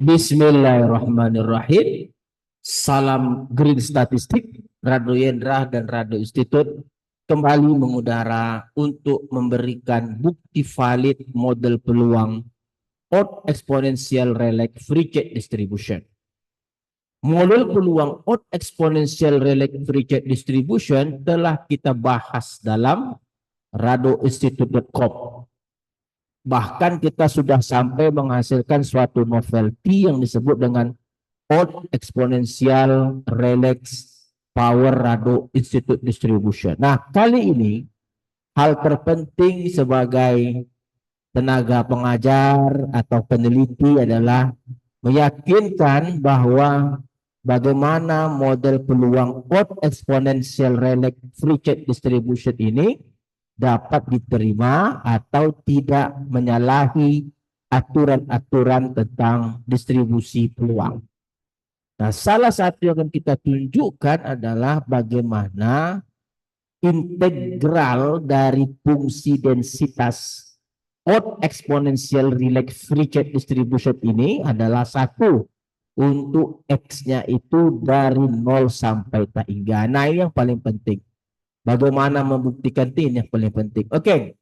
Bismillahirrahmanirrahim. Salam Green Statistik, Radio Yendra dan Radio Institute kembali mengudara untuk memberikan bukti valid model peluang odd exponential relic free chat distribution. Model peluang odd exponential relic free chat distribution telah kita bahas dalam radioinstitute.com. Bahkan kita sudah sampai menghasilkan suatu novelty yang disebut dengan odd exponential relax power radio institute distribution. Nah, kali ini hal terpenting sebagai tenaga pengajar atau peneliti adalah meyakinkan bahwa bagaimana model peluang odd exponential relax free chat distribution ini dapat diterima atau tidak menyalahi aturan-aturan tentang distribusi peluang. Nah, salah satu yang akan kita tunjukkan adalah bagaimana integral dari fungsi densitas odd exponential relax free chat distribution ini adalah 1 untuk X-nya itu dari 0 sampai tak hingga. Nah, ini yang paling penting. Bagaimana membuktikan ini yang paling penting. Oke.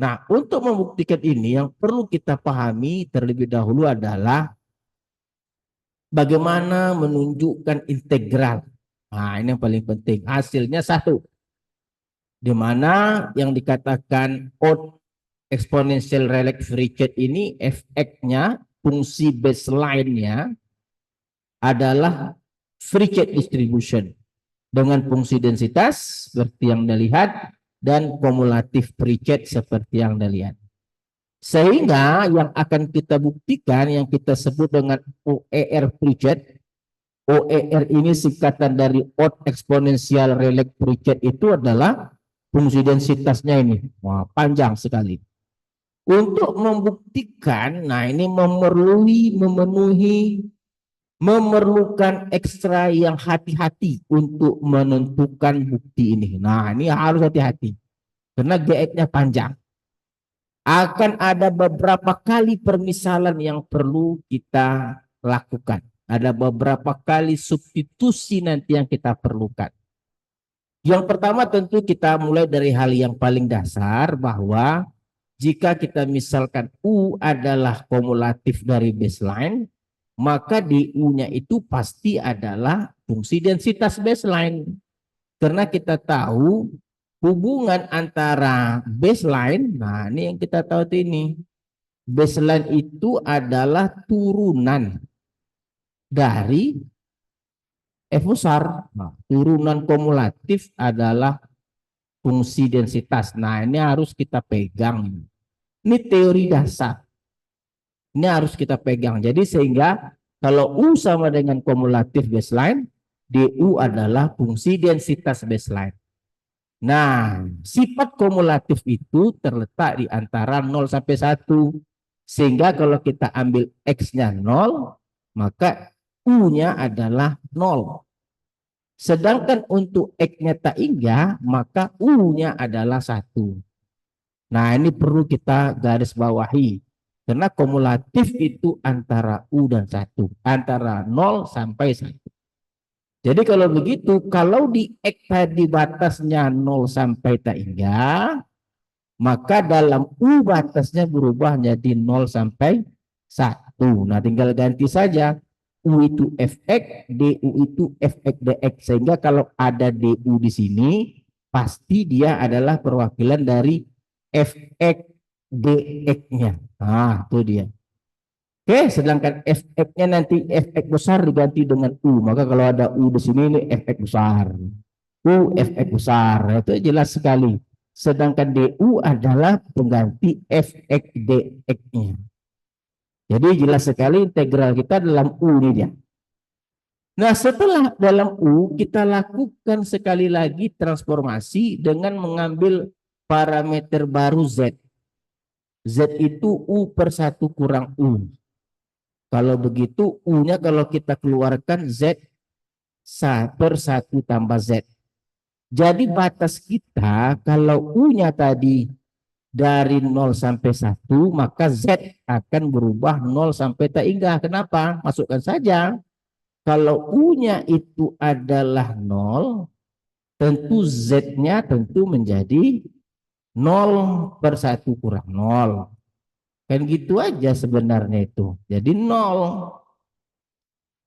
Nah, untuk membuktikan ini yang perlu kita pahami terlebih dahulu adalah bagaimana menunjukkan integral. Nah, ini yang paling penting. Hasilnya 1. Di mana yang dikatakan odd exponential relax free chat ini Fx-nya, fungsi baseline-nya adalah free chat distribution dengan fungsi densitas seperti yang Anda lihat dan kumulatif pre-chat seperti yang Anda lihat. Sehingga yang akan kita buktikan yang kita sebut dengan OER pre-chat. OER ini singkatan dari odd exponential relax pre-chat itu adalah fungsi densitasnya ini. Wah, panjang sekali. Untuk membuktikan, nah ini memerlukan ekstra yang hati-hati untuk menentukan bukti ini. Nah, ini harus hati-hati. Karena GX-nya panjang. Akan ada beberapa kali permisalan yang perlu kita lakukan. Ada beberapa kali substitusi nanti yang kita perlukan. Yang pertama tentu kita mulai dari hal yang paling dasar bahwa jika kita misalkan U adalah kumulatif dari baseline, maka DU-nya itu pasti adalah fungsi densitas baseline. Karena kita tahu hubungan antara baseline, nah ini yang kita tahu ini. Baseline itu adalah turunan dari F besar. Nah, turunan kumulatif adalah fungsi densitas. Nah, ini harus kita pegang. Ini teori dasar. Ini harus kita pegang. Jadi sehingga kalau U sama dengan kumulatif baseline, DU adalah fungsi densitas baseline. Nah, sifat kumulatif itu terletak di antara 0 sampai 1. Sehingga kalau kita ambil X-nya 0, maka U-nya adalah 0. Sedangkan untuk X-nya tak hingga, maka U-nya adalah 1. Nah, ini perlu kita garis bawahi. Karena kumulatif itu antara U dan 1. Antara 0 sampai 1. Jadi kalau begitu, kalau di X tadi batasnya 0 sampai tak hingga, maka dalam U batasnya berubah menjadi 0 sampai 1. Nah, tinggal ganti saja. U itu Fx, DU itu Fx dx. Sehingga kalau ada DU di sini, pasti dia adalah perwakilan dari Fx dx-nya. Nah, itu dia. Oke, sedangkan Fx-nya nanti Fx besar diganti dengan U. Maka kalau ada U di sini, ini Fx besar. U Fx besar. Itu jelas sekali. Sedangkan DU adalah pengganti Fx dx-nya. Jadi jelas sekali integral kita dalam U ini dia. Nah, setelah dalam U, kita lakukan sekali lagi transformasi dengan mengambil parameter baru Z. Z itu U per 1 kurang U. Kalau begitu, U-nya kalau kita keluarkan Z per 1 tambah Z. Jadi batas kita, kalau U-nya tadi dari 0 sampai 1, maka Z akan berubah 0 sampai tak hingga. Kenapa? Masukkan saja. Kalau U-nya itu adalah 0, tentu Z-nya tentu menjadi 0/1 kurang 0. Kan gitu aja sebenarnya itu. Jadi 0.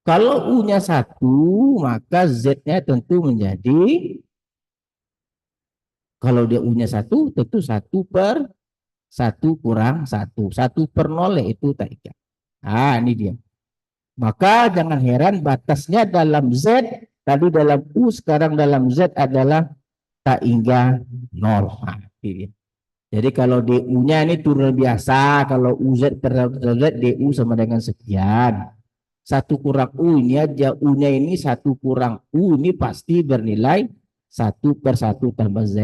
Kalau U-nya 1, maka Z-nya tentu menjadi, kalau dia U-nya 1, tentu 1/1 kurang 1. 1/0 itu tak ikat. Nah, ini dia. Maka jangan heran batasnya dalam Z, tadi dalam U, sekarang dalam Z adalah tak hingga 0. Nah, ini dia. Jadi kalau DU-nya ini turun biasa, kalau UZ terhadap Z, DU sama dengan sekian. 1 kurang U ini aja, U-nya ini 1 kurang U ini pasti bernilai 1/1 tambah Z.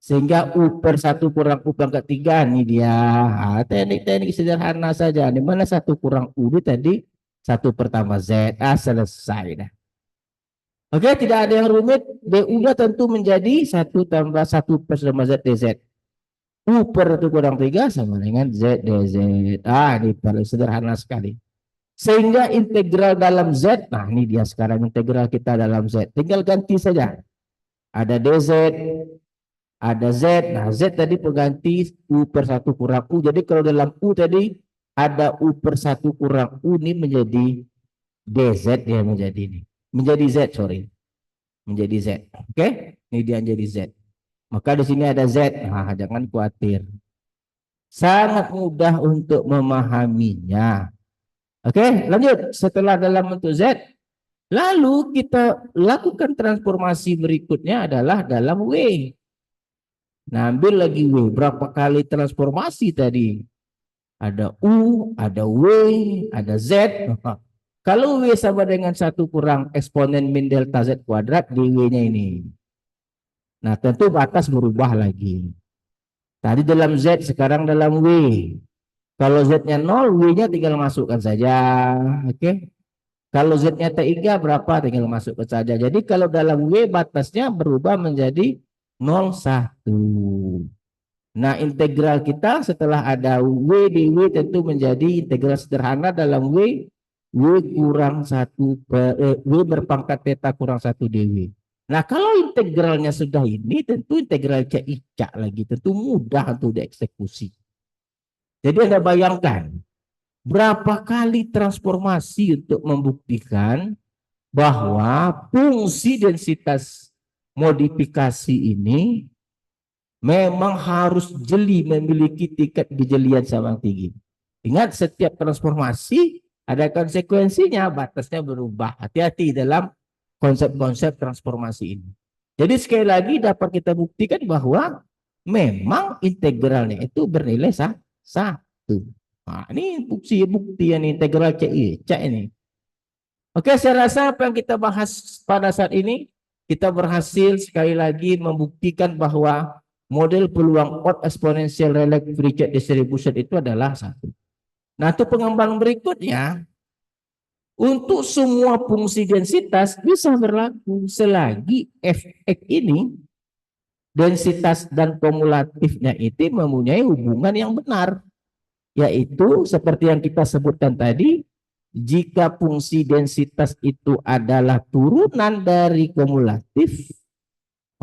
Sehingga U/1 kurang U pangkat 3 ini dia. Nah, teknik-teknik sederhana saja. Di mana 1 kurang U ini tadi 1 pertama Z. Selesai dah. Oke, tidak ada yang rumit. DU-nya tentu menjadi 1 tambah 1 plus tambah Z dz. U/1 kurang 3 sama dengan Z dz. Ini paling sederhana sekali. Sehingga integral dalam Z, nah ini dia sekarang integral kita dalam Z. Tinggal ganti saja. Ada dz, ada Z. Nah, Z tadi pengganti U/1 kurang U. Jadi kalau dalam U tadi ada U/1 kurang U, ini menjadi dz ya, menjadi ini. Menjadi Z, sorry. Menjadi Z. Oke? Ini dia jadi Z. Maka di sini ada Z. Nah, jangan khawatir. Sangat mudah untuk memahaminya. Oke, lanjut. Setelah dalam bentuk Z, lalu kita lakukan transformasi berikutnya adalah dalam W. Nah, ambil lagi W. Berapa kali transformasi tadi? Ada U, ada W, ada Z. Kalau W sama dengan 1 kurang eksponen min delta Z kuadrat, DW-nya ini. Nah, tentu batas berubah lagi. Tadi dalam Z, sekarang dalam W. Kalau Z-nya 0, W-nya tinggal masukkan saja. Oke. Kalau Z-nya T3 berapa? Tinggal masukkan saja. Jadi kalau dalam W batasnya berubah menjadi 0,1. Nah, integral kita setelah ada W dW tentu menjadi integral sederhana dalam W kurang 1 W berpangkat theta kurang 1 dW. Nah, kalau integralnya sudah ini, tentu integral Cicak lagi. Tentu mudah untuk dieksekusi. Jadi Anda bayangkan, berapa kali transformasi untuk membuktikan bahwa fungsi densitas modifikasi ini memang harus jeli, memiliki tingkat kejelian sangat tinggi. Ingat, setiap transformasi ada konsekuensinya, batasnya berubah. Hati-hati dalam konsep-konsep transformasi ini. Jadi sekali lagi dapat kita buktikan bahwa memang integralnya itu bernilai 1. Nah, ini bukti yang integral Cicak ini. Oke, saya rasa apa yang kita bahas pada saat ini, kita berhasil sekali lagi membuktikan bahwa model peluang odd exponential Rayleigh-Richards distribution itu adalah 1. Nah, untuk pengembangan berikutnya, untuk semua fungsi densitas bisa berlaku selagi Fx ini, densitas dan kumulatifnya itu mempunyai hubungan yang benar. Yaitu seperti yang kita sebutkan tadi, jika fungsi densitas itu adalah turunan dari kumulatif,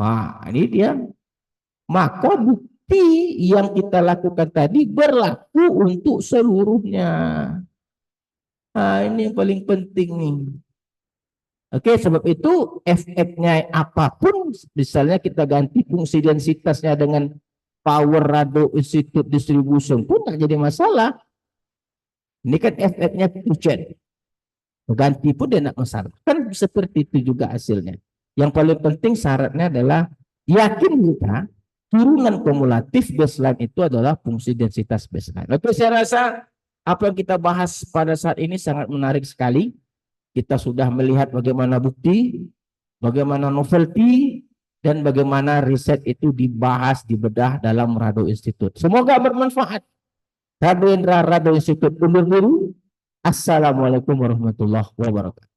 wah ini dia, maka bukti yang kita lakukan tadi berlaku untuk seluruhnya. Nah, ini yang paling penting nih. Oke, sebab itu Fx-nya apapun, misalnya kita ganti fungsi densitasnya dengan power rado institute distribution pun tak jadi masalah. Ini kan Fx-nya Richards. Ganti pun dia tidak masalah. Kan seperti itu juga hasilnya. Yang paling penting syaratnya adalah yakin kita turunan kumulatif baseline itu adalah fungsi densitas baseline. Oke, saya rasa apa yang kita bahas pada saat ini sangat menarik sekali. Kita sudah melihat bagaimana bukti, bagaimana novelty, dan bagaimana riset itu dibahas, dibedah dalam Rado Institute. Semoga bermanfaat. Rado Indra, Rado Institute undur diri. Assalamualaikum warahmatullahi wabarakatuh.